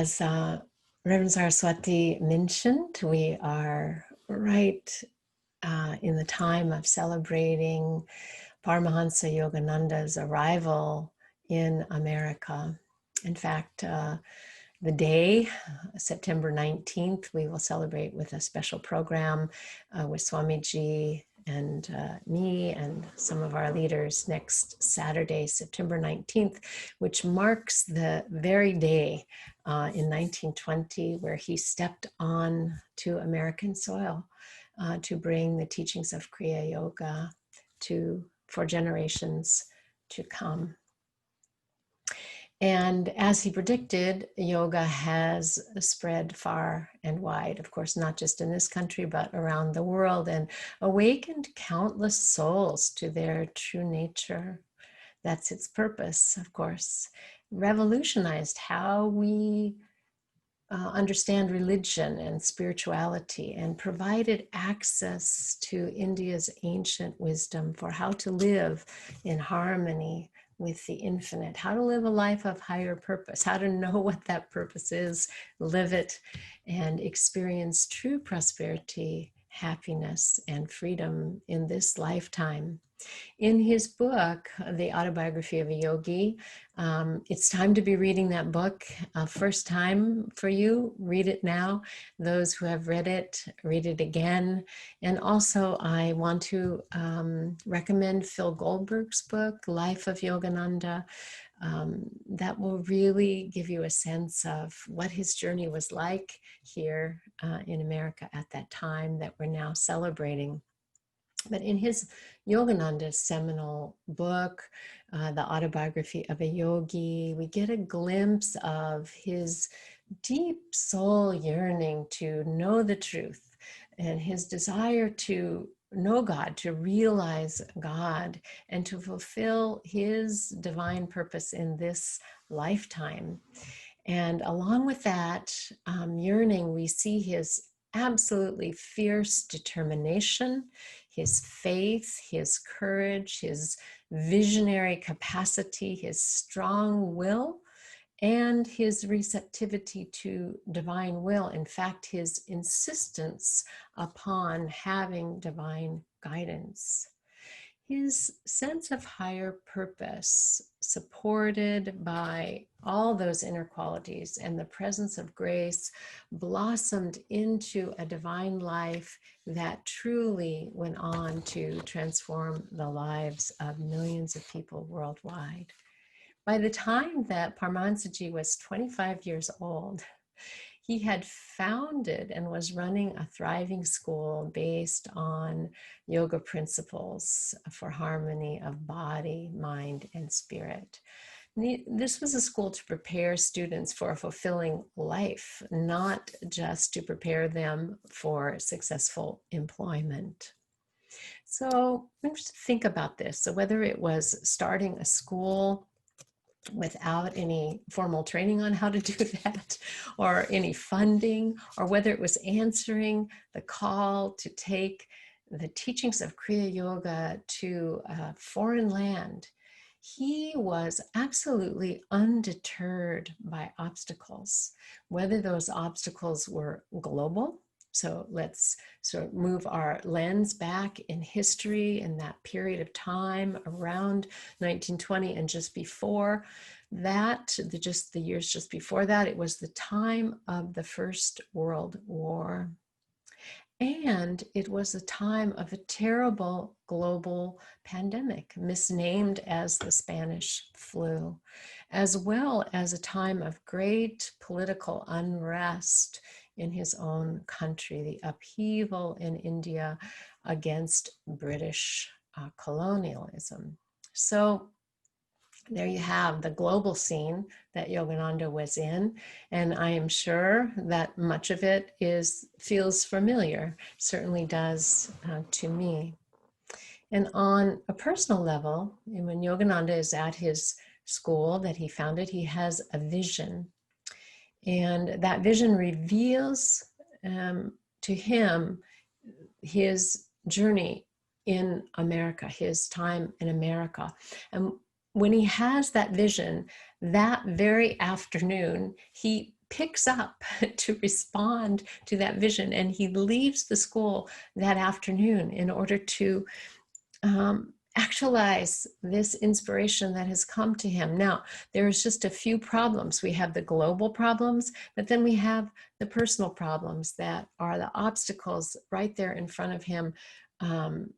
As Reverend Saraswati mentioned, we are right in the time of celebrating Paramahansa Yogananda's arrival in America. In fact, the day, September 19th, we will celebrate with a special program with Swamiji and me and some of our leaders next Saturday, September 19th, which marks the very day in 1920 where he stepped on to American soil to bring the teachings of Kriya Yoga for generations to come. And as he predicted, yoga has spread far and wide, of course, not just in this country, but around the world, and awakened countless souls to their true nature. That's its purpose, of course. Revolutionized how we understand religion and spirituality, and provided access to India's ancient wisdom for how to live in harmony with the infinite, how to live a life of higher purpose, how to know what that purpose is, live it, and experience true prosperity, happiness, and freedom in this lifetime. In his book, The Autobiography of a Yogi, it's time to be reading that book. First time for you, read it now. Those who have read it again. And also I want to recommend Phil Goldberg's book, Life of Yogananda. That will really give you a sense of what his journey was like here in America at that time that we're now celebrating. But in his Yogananda's seminal book, The Autobiography of a Yogi, we get a glimpse of his deep soul yearning to know the truth and his desire to know God, to realize God, and to fulfill his divine purpose in this lifetime. And along with that yearning, we see his absolutely fierce determination, his faith, his courage, his visionary capacity, his strong will, and his receptivity to divine will. In fact, his insistence upon having divine guidance. His sense of higher purpose, supported by all those inner qualities and the presence of grace, blossomed into a divine life that truly went on to transform the lives of millions of people worldwide. By the time that Paramahansaji was 25 years old, he had founded and was running a thriving school based on yoga principles for harmony of body, mind, and spirit. This was a school to prepare students for a fulfilling life, not just to prepare them for successful employment. So just think about this. So whether it was starting a school without any formal training on how to do that, or any funding, or whether it was answering the call to take the teachings of Kriya Yoga to a foreign land, he was absolutely undeterred by obstacles, whether those obstacles were global. So let's sort of move our lens back in history in that period of time around 1920 and just before that, the years just before that, it was the time of the First World War. And it was a time of a terrible global pandemic, misnamed as the Spanish flu, as well as a time of great political unrest in his own country, the upheaval in India against British colonialism. So there you have the global scene that Yogananda was in, and I am sure that much of it feels familiar, certainly does to me. And on a personal level, when Yogananda is at his school that he founded, he has a vision. And that vision reveals to him his journey in America, his time in America. And when he has that vision, that very afternoon, he picks up to respond to that vision, and he leaves the school that afternoon in order to actualize this inspiration that has come to him. Now, there's just a few problems. We have the global problems, but then we have the personal problems that are the obstacles right there in front of him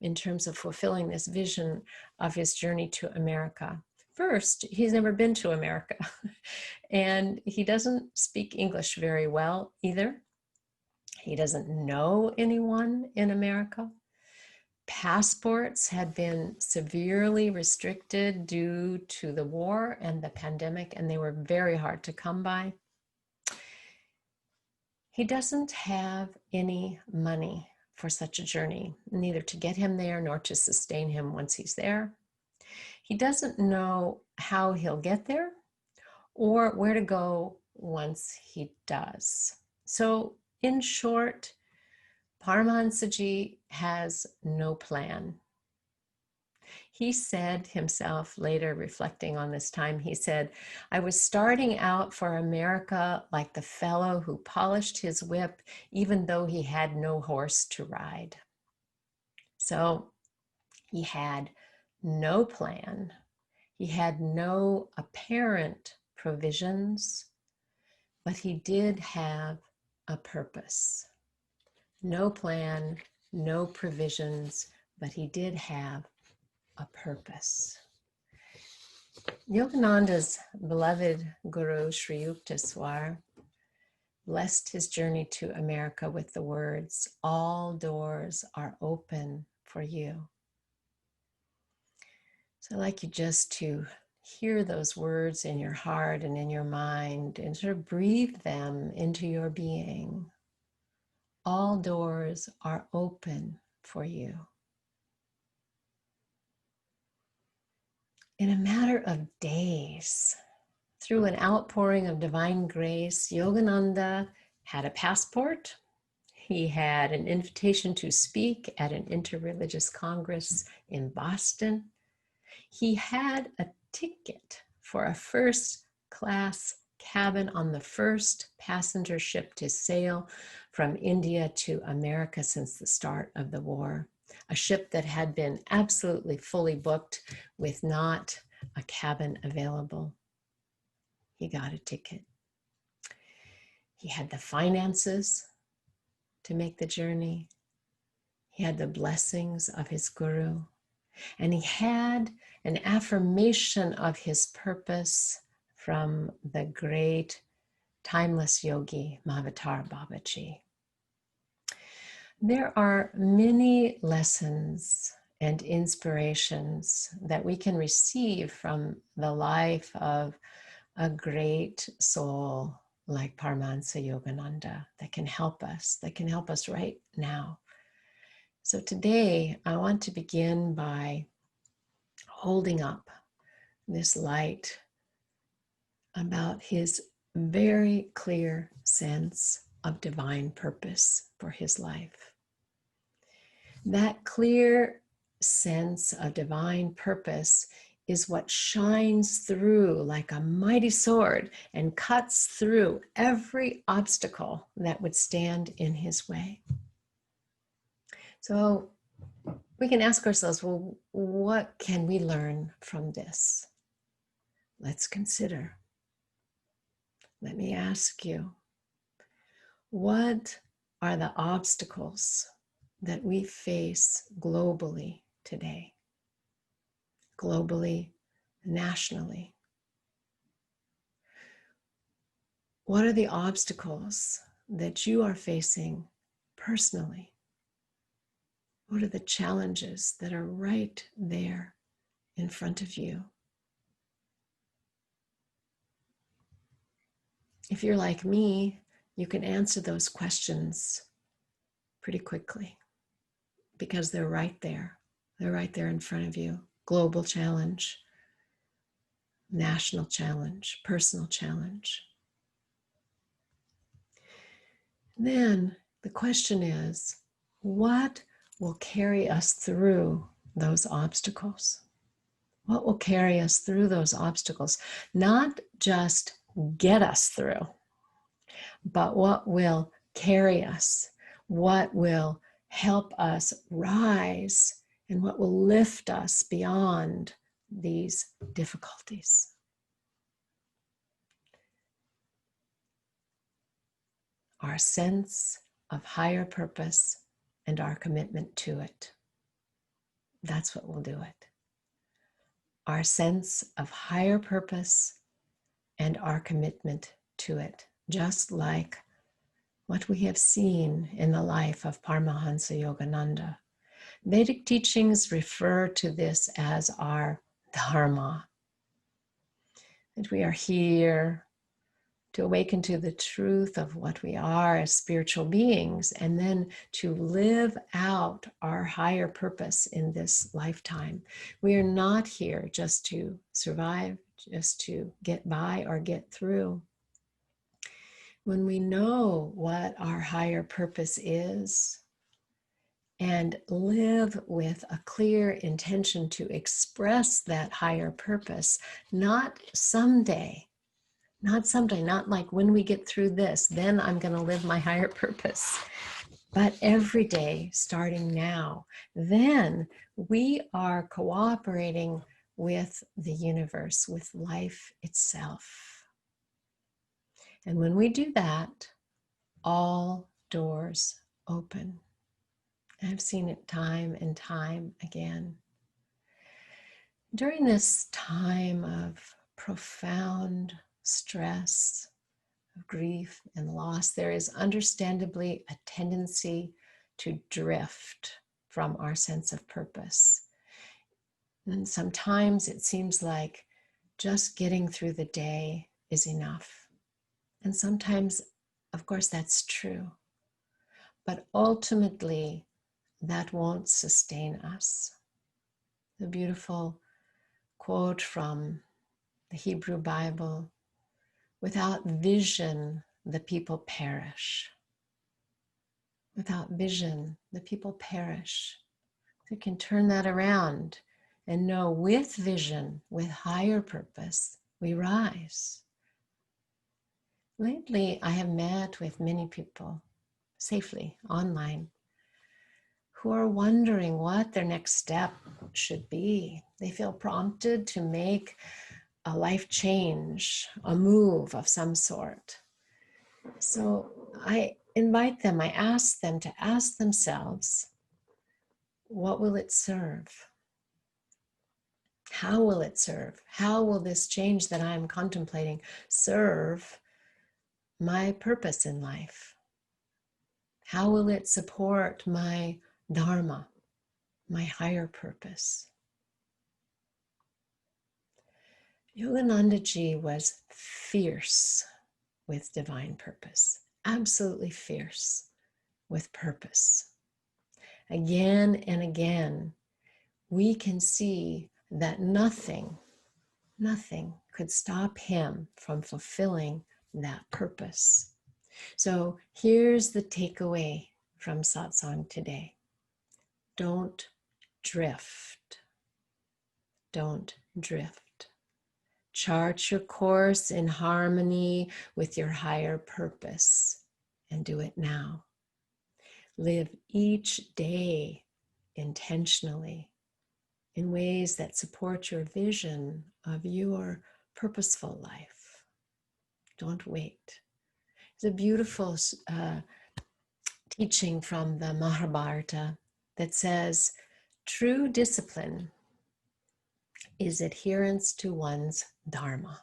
in terms of fulfilling this vision of his journey to America. First, he's never been to America, and he doesn't speak English very well either. He doesn't know anyone in America. Passports had been severely restricted due to the war and the pandemic, and they were very hard to come by. He doesn't have any money for such a journey, neither to get him there nor to sustain him once he's there. He doesn't know how he'll get there or where to go once he does. So, in short, Paramahansaji has no plan. He said himself later, reflecting on this time, he said, "I was starting out for America like the fellow who polished his whip, even though he had no horse to ride." So he had no plan. He had no apparent provisions, but he did have a purpose. No plan, no provisions, but he did have a purpose. Yogananda's beloved guru, Sri Yukteswar, blessed his journey to America with the words, "All doors are open for you." So I'd like you just to hear those words in your heart and in your mind and sort of breathe them into your being. All doors are open for you. In a matter of days, through an outpouring of divine grace, Yogananda had a passport. He had an invitation to speak at an interreligious congress in Boston. He had a ticket for a first-class cabin on the first passenger ship to sail from India to America since the start of the war, a ship that had been absolutely fully booked with not a cabin available. He got a ticket. He had the finances to make the journey. He had the blessings of his guru, and he had an affirmation of his purpose from the great timeless yogi Mahavatar Babaji. There are many lessons and inspirations that we can receive from the life of a great soul like Paramahansa Yogananda that can help us right now. So today I want to begin by holding up this light about his very clear sense of divine purpose for his life. That clear sense of divine purpose is what shines through like a mighty sword and cuts through every obstacle that would stand in his way. So we can ask ourselves, well, what can we learn from this? Let's consider. Let me ask you, what are the obstacles that we face globally today? Globally, nationally. What are the obstacles that you are facing personally? What are the challenges that are right there in front of you? If you're like me, you can answer those questions pretty quickly because they're right there. They're right there in front of you. Global challenge, national challenge, personal challenge. Then the question is, what will carry us through those obstacles? What will carry us through those obstacles? Not just get us through, but what will carry us, what will help us rise, and what will lift us beyond these difficulties. Our sense of higher purpose and our commitment to it. That's what will do it. Our sense of higher purpose and our commitment to it, just like what we have seen in the life of Paramahansa Yogananda. Vedic teachings refer to this as our Dharma, that we are here to awaken to the truth of what we are as spiritual beings, and then to live out our higher purpose in this lifetime. We are not here just to survive, just to get by or get through. When we know what our higher purpose is and live with a clear intention to express that higher purpose, not someday, not like when we get through this, then I'm going to live my higher purpose, but every day starting now, then we are cooperating with the universe, with life itself. And when we do that, all doors open. I've seen it time and time again. During this time of profound stress, of grief and loss, there is understandably a tendency to drift from our sense of purpose. And sometimes it seems like just getting through the day is enough. And sometimes, of course, that's true. But ultimately, that won't sustain us. The beautiful quote from the Hebrew Bible, "Without vision, the people perish." Without vision, the people perish. We can turn that around and know with vision, with higher purpose, we rise. Lately, I have met with many people safely online who are wondering what their next step should be. They feel prompted to make a life change, a move of some sort. So I invite them, I ask them to ask themselves, what will it serve? How will it serve? How will this change that I'm contemplating serve my purpose in life? How will it support my Dharma, my higher purpose? Yogananda ji was fierce with divine purpose, absolutely fierce with purpose. Again and again, we can see that nothing could stop him from fulfilling that purpose. So here's the takeaway from satsang today. Don't drift. Don't drift. Chart your course in harmony with your higher purpose and do it now. Live each day intentionally in ways that support your vision of your purposeful life. Don't wait. It's a beautiful teaching from the Mahabharata that says, true discipline is adherence to one's Dharma.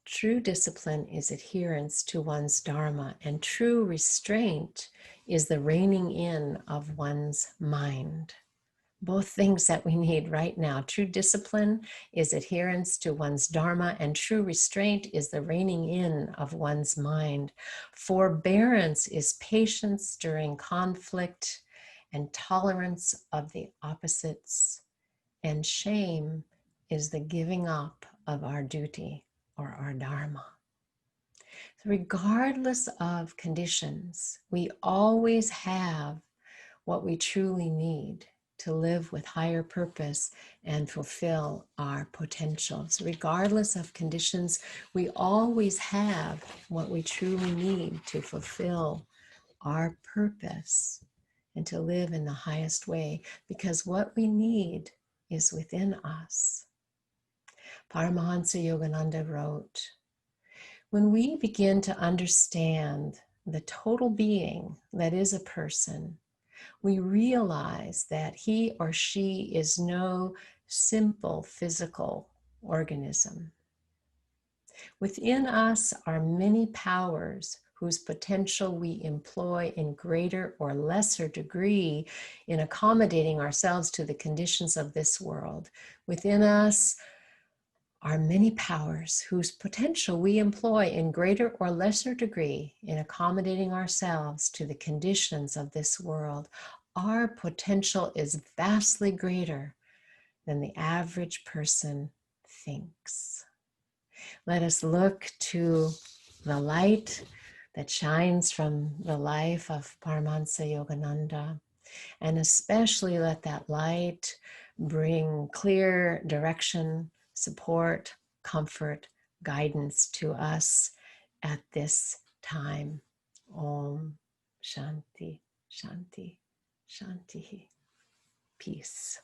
True discipline is adherence to one's Dharma, and true restraint is the reining in of one's mind. Both things that we need right now. True discipline is adherence to one's Dharma, and true restraint is the reining in of one's mind. Forbearance is patience during conflict and tolerance of the opposites, and shame is the giving up of our duty or our Dharma. So regardless of conditions, we always have what we truly need to live with higher purpose and fulfill our potentials. Regardless of conditions, we always have what we truly need to fulfill our purpose and to live in the highest way, because what we need is within us. Paramahansa Yogananda wrote, when we begin to understand the total being that is a person, we realize that he or she is no simple physical organism. Within us are many powers whose potential we employ in greater or lesser degree in accommodating ourselves to the conditions of this world. Within us are many powers whose potential we employ in greater or lesser degree in accommodating ourselves to the conditions of this world. Our potential is vastly greater than the average person thinks. Let us look to the light that shines from the life of Paramahansa Yogananda, and especially let that light bring clear direction, support, comfort, guidance to us at this time. Om Shanti, Shanti, Shanti. Peace.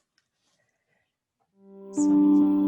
Swamiji.